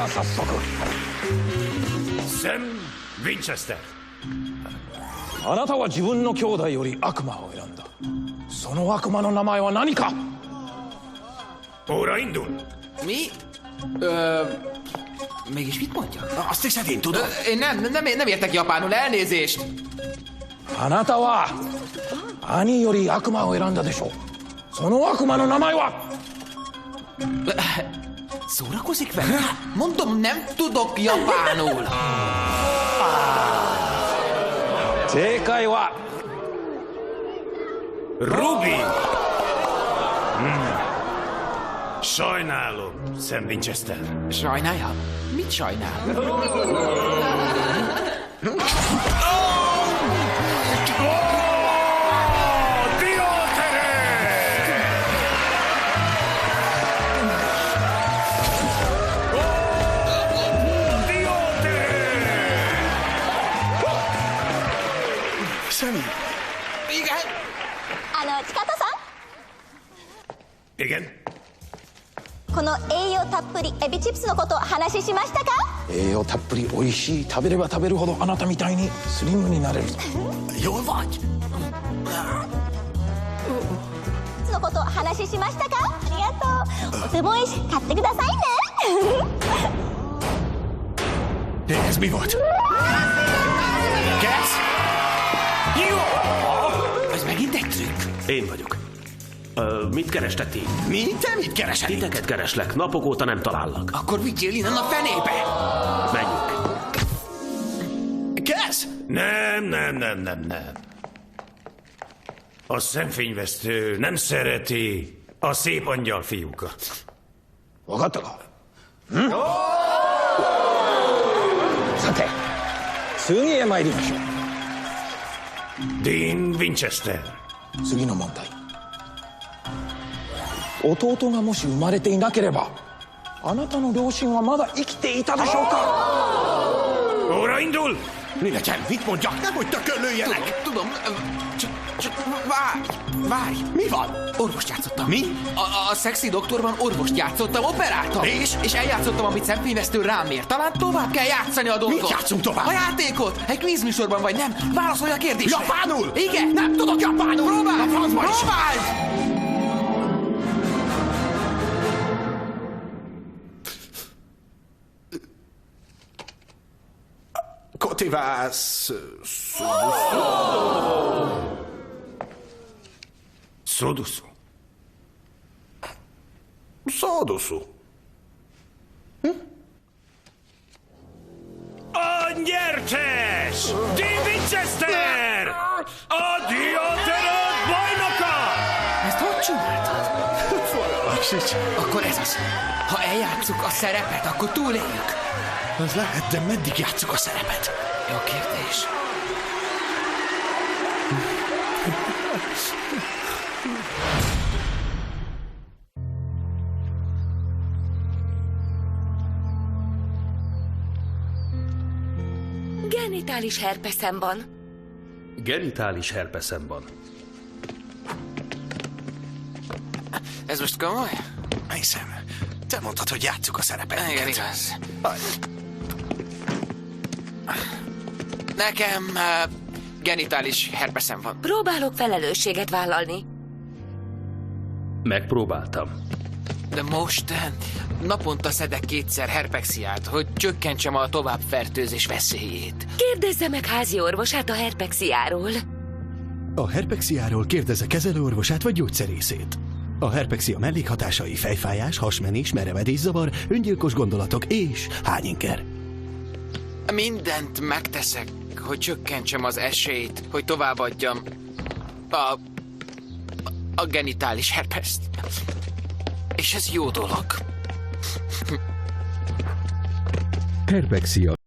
は早速。セン・ヴィンチェスター。あなたは自分の兄弟より悪魔を選んだ。その悪魔の名前は何か。 Óra indul! Mi? Mégis mit mondja? Azt hiszed, én tudom. Én nem értek japánul, elnézést! あなたは兄より悪魔を選んだでしょう。その悪魔の名前は。 Szórakozik vele? Mondom, nem tudok japánul! 正解は Rubi! Sajnálom, Sam Winchester. Sajnálja? Mit sajnál? Diótere! Sammy. Igen? 近田さん、 Igen? この栄養たっぷりエビチップスのこと話しましたか？栄養たっぷり美味しい。食べれば食べるほどあなたみたいにスリムになれる。 Jól vagy? のこと話しましたか？ありがとう。とても美味しい。買ってくださいね。 Ez mi volt? Kesz? Jó! Ez megint egy trükk. Én vagyok. Mit kerestek ti? Mi? Te mit keresel? Titeket kereslek, napok óta nem talállak. Akkor vigyél innen a fenébe! Menjünk. Kesz? Nem. A szemfényvesztő nem szereti a szép angyal fiúkat. 分かったか。さて次へ参りましょう。 Dean Winchester. 次の問題。弟がもし生まれていなければあなたの両親はまだ生きていたでしょうか。 Óra indul! Mi legyen? Mit mondjak? Nem, hogy tökölőjenek! Tudom, csak várj! Mi van? Orvost játszottam. Mi? A szexi doktorban orvost játszottam, operáltam. És eljátszottam, amit szemfényvesztő rám ért. Talán tovább kell játszani a dolgot. Mit játszunk tovább? A játékot! Egy kvízműsorban vagy nem? Válaszolj a kérdésre! Japánul? Igen! Nem tudok japánul! Próbáld! A francba is! Próbáld! Kotivász... Szoduszú. Szóduszú. A nyertes! Dean Winchester! A diótere bajnoka! Ezt hogy csináltad? Fogalmas. Akkor ez az. Ha eljátszuk a szerepet, akkor túléljük. Az lehet, de meddig játsszuk a szerepet? Jó kérdés. Genitális herpeszem van. Genitális herpeszem van. Ez most komoly? Hiszem, te mondtad, hogy játsszuk a szerepet. Igen, igaz. Hajj. Nekem genitális herpeszem van. Próbálok felelősséget vállalni. Megpróbáltam. De most naponta szedek 2-szer herpexiát, hogy csökkentsem a továbbfertőzés veszélyét. Kérdezze meg házi orvosát a herpexiáról. A herpexiáról kérdezze kezelőorvosát vagy gyógyszerészét. A herpexia mellékhatásai fejfájás, hasmenés, merevedészavar, öngyilkos gondolatok és hányinker. Mindent megteszek, hogy csökkentsem az esélyt, hogy továbbadjam a genitális herpeszt. És ez jó dolog. Herpexia